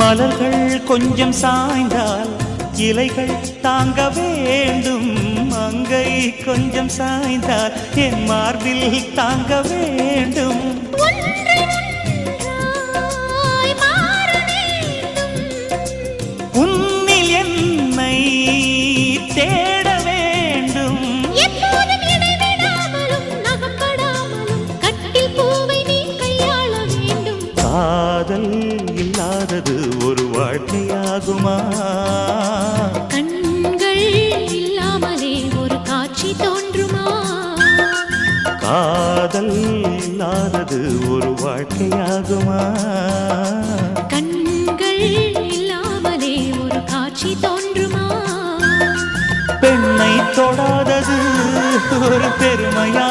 மலர்கள் கொஞ்சம் சாய்ந்தால் இலைகள் தாங்க வேண்டும். மங்கை கொஞ்சம் சாய்ந்தால் என் மார்பில் தாங்க வேண்டும். உன்னில் என்னை தேட வேண்டும். எப்போதும் இடைவிடாமலும் நகப்படாமலும் கட்டில் பூவை நீ கையாள வேண்டும். காதல் இல்லாதது ஒரு வாழ்க்கையாகுமா? கண்கள் இல்லாமலே ஒரு காட்சி தோன்றுமா? காதல் இல்லாதது ஒரு வாழ்க்கையாகுமா? கண்கள் இல்லாமலே ஒரு காட்சி தோன்றுமா? பெண்ணை தொடாதது ஒரு பெருமையா?